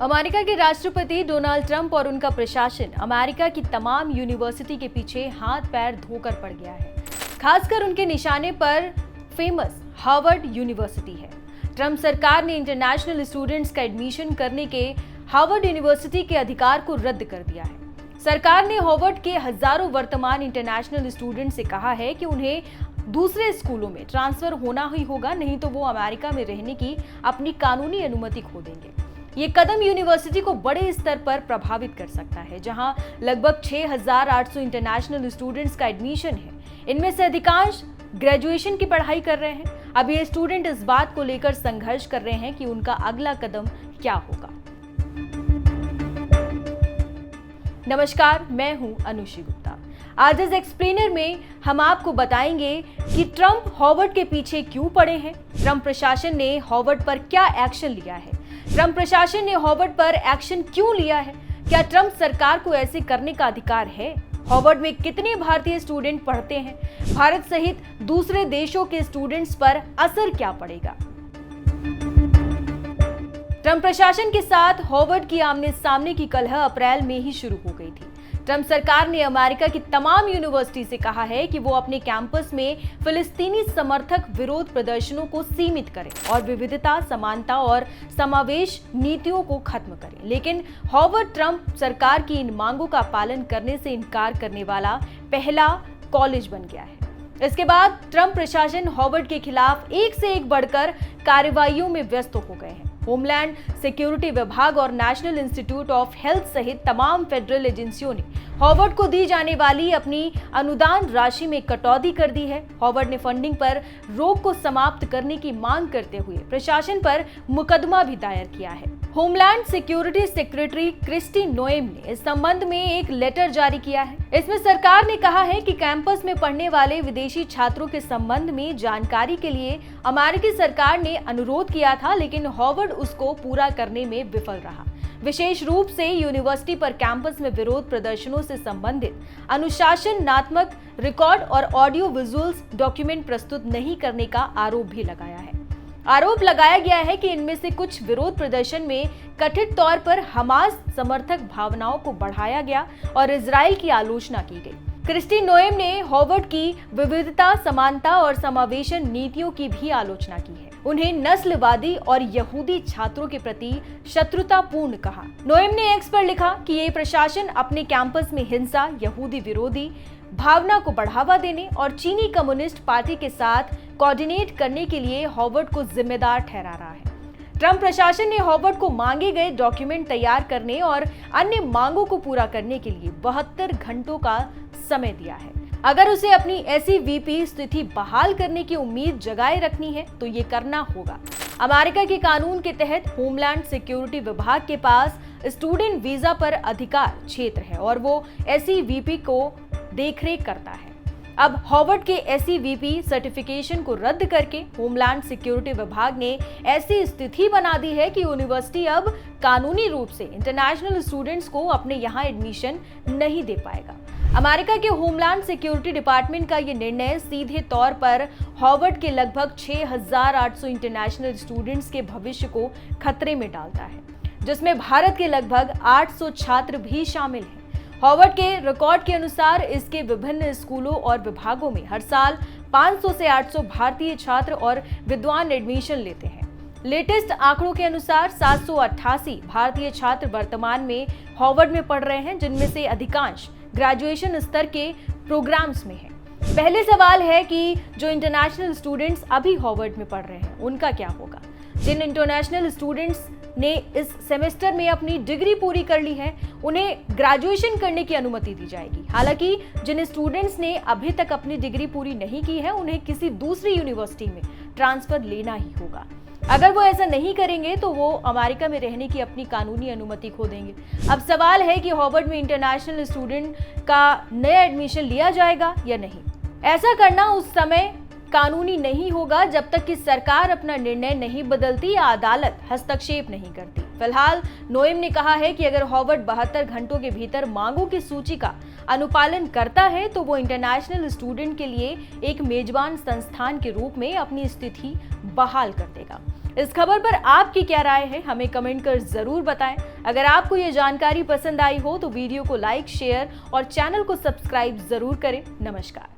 America के राष्ट्रपति Donald Trump और उनका प्रशासन अमेरिका की तमाम यूनिवर्सिटी के पीछे हाथ पैर धोकर पड़ गया है। खासकर उनके निशाने पर फेमस हार्वर्ड यूनिवर्सिटी है। ट्रंप सरकार ने इंटरनेशनल स्टूडेंट्स का एडमिशन करने के हार्वर्ड यूनिवर्सिटी के अधिकार को रद्द कर दिया है। सरकार ने हार्वर्ड के हजारों वर्तमान इंटरनेशनल स्टूडेंट से कहा है कि उन्हें दूसरे स्कूलों में ट्रांसफर होना ही होगा, नहीं तो वो अमेरिका में रहने की अपनी कानूनी अनुमति खो देंगे। ये कदम यूनिवर्सिटी को बड़े स्तर पर प्रभावित कर सकता है, जहां लगभग 6,800 इंटरनेशनल स्टूडेंट्स का एडमिशन है। इनमें से अधिकांश ग्रेजुएशन की पढ़ाई कर रहे हैं। अब ये स्टूडेंट इस बात को लेकर संघर्ष कर रहे हैं कि उनका अगला कदम क्या होगा। नमस्कार, मैं हूं अनुषी गुप्ता। आज इस एक्सप्लेनर में हम आपको बताएंगे कि ट्रंप हार्वर्ड के पीछे क्यों पड़े हैं, ट्रंप प्रशासन ने हार्वर्ड पर क्या एक्शन लिया है, ट्रंप प्रशासन ने हार्वर्ड पर एक्शन क्यों लिया है, क्या ट्रंप सरकार को ऐसे करने का अधिकार है, हार्वर्ड में कितने भारतीय स्टूडेंट पढ़ते हैं, भारत सहित दूसरे देशों के स्टूडेंट्स पर असर क्या पड़ेगा। ट्रंप प्रशासन के साथ हार्वर्ड की आमने सामने की कलह अप्रैल में ही शुरू हो गई थी। ट्रंप सरकार ने अमेरिका की तमाम यूनिवर्सिटी से कहा है कि वो अपने कैंपस में फिलिस्तीनी समर्थक विरोध प्रदर्शनों को सीमित करें और विविधता, समानता और समावेश नीतियों को खत्म करें। लेकिन हार्वर्ड ट्रंप सरकार की इन मांगों का पालन करने से इनकार करने वाला पहला कॉलेज बन गया है। इसके बाद ट्रंप प्रशासन हार्वर्ड के खिलाफ एक से एक बढ़कर कार्रवाइयों में व्यस्त हो गए हैं। होमलैंड सिक्योरिटी विभाग और नेशनल इंस्टीट्यूट ऑफ हेल्थ सहित तमाम फेडरल एजेंसियों ने हार्वर्ड को दी जाने वाली अपनी अनुदान राशि में कटौती कर दी है। हार्वर्ड ने फंडिंग पर रोक को समाप्त करने की मांग करते हुए प्रशासन पर मुकदमा भी दायर किया है। Homeland security secretary Kristi Noem ने इस संबंध में एक लेटर जारी किया है। इसमें सरकार ने कहा है कि कैंपस में पढ़ने वाले विदेशी छात्रों के संबंध में जानकारी के लिए अमेरिकी सरकार ने अनुरोध किया था, लेकिन हार्वर्ड उसको पूरा करने में विफल रहा। विशेष रूप से यूनिवर्सिटी पर कैंपस में विरोध प्रदर्शनों से संबंधित अनुशासनात्मक रिकॉर्ड और ऑडियो विजुअल्स डॉक्यूमेंट प्रस्तुत नहीं करने का आरोप भी लगाया है। आरोप लगाया गया है कि इनमें से कुछ विरोध प्रदर्शन में कथित तौर पर हमास समर्थक भावनाओं को बढ़ाया गया और इजराइल की आलोचना की गई। क्रिस्टी नोएम ने हार्वर्ड की विविधता, समानता और समावेशन नीतियों की भी आलोचना की है। उन्हें नस्लवादी और यहूदी छात्रों के प्रति शत्रुतापूर्ण कहा। नोएम ने एक्स पर लिखा कि ये प्रशासन अपने कैंपस में हिंसा, यहूदी विरोधी भावना को बढ़ावा देने और चीनी कम्युनिस्ट पार्टी के साथ कोऑर्डिनेट करने के लिए हार्वर्ड को जिम्मेदार ठहरा रहा है। ट्रंप प्रशासन ने हार्वर्ड को मांगे गए डॉक्यूमेंट तैयार करने और अन्य मांगों को पूरा करने के लिए 72 घंटों का समय दिया है। अगर उसे अपनी ऐसी वीपी स्थिति बहाल करने की उम्मीद जगाए रखनी है तो ये करना होगा। अमेरिका के कानून के तहत होमलैंड सिक्योरिटी विभाग के पास स्टूडेंट वीजा पर अधिकार क्षेत्र है और वो ऐसी वीपी को देखरेख करता है। अब हार्वर्ड के एसईवीपी सर्टिफिकेशन को रद्द करके होमलैंड सिक्योरिटी विभाग ने ऐसी स्थिति बना दी है कि यूनिवर्सिटी अब कानूनी रूप से इंटरनेशनल स्टूडेंट्स को अपने यहाँ एडमिशन नहीं दे पाएगा। अमेरिका के होमलैंड सिक्योरिटी डिपार्टमेंट का ये निर्णय सीधे तौर पर हार्वर्ड के लगभग 6,800 इंटरनेशनल स्टूडेंट्स के भविष्य को खतरे में डालता है, जिसमें भारत के लगभग 800 छात्र भी शामिल हैं। हार्वर्ड के रिकॉर्ड के अनुसार इसके विभिन्न स्कूलों और विभागों में हर साल 500 से 800 भारतीय छात्र और विद्वान एडमिशन लेते हैं। लेटेस्ट आंकड़ों के अनुसार 788 भारतीय छात्र वर्तमान में हार्वर्ड में पढ़ रहे हैं, जिनमें से अधिकांश ग्रेजुएशन स्तर के प्रोग्राम्स में हैं। पहले सवाल है कि जो इंटरनेशनल स्टूडेंट्स अभी हार्वर्ड में पढ़ रहे हैं उनका क्या होगा। जिन इंटरनेशनल स्टूडेंट्स ने इस सेमेस्टर में अपनी डिग्री पूरी कर ली है उन्हें ग्रेजुएशन करने की अनुमति दी जाएगी। हालांकि जिन स्टूडेंट्स ने अभी तक अपनी डिग्री पूरी नहीं की है उन्हें किसी दूसरी यूनिवर्सिटी में ट्रांसफर लेना ही होगा। अगर वो ऐसा नहीं करेंगे तो वो अमेरिका में रहने की अपनी कानूनी अनुमति खो देंगे। अब सवाल है कि हार्वर्ड में इंटरनेशनल स्टूडेंट का नया एडमिशन लिया जाएगा या नहीं। ऐसा करना उस समय कानूनी नहीं होगा जब तक कि सरकार अपना निर्णय नहीं बदलती या अदालत हस्तक्षेप नहीं करती। फिलहाल नोएम ने कहा है कि अगर हार्वर्ड 72 घंटों के भीतर मांगों की सूची का अनुपालन करता है तो वो इंटरनेशनल स्टूडेंट के लिए एक मेजबान संस्थान के रूप में अपनी स्थिति बहाल कर देगा। इस खबर पर आपकी क्या राय है, हमें कमेंट कर जरूर बताएं। अगर आपको ये जानकारी पसंद आई हो तो वीडियो को लाइक, शेयर और चैनल को सब्सक्राइब जरूर करें। नमस्कार।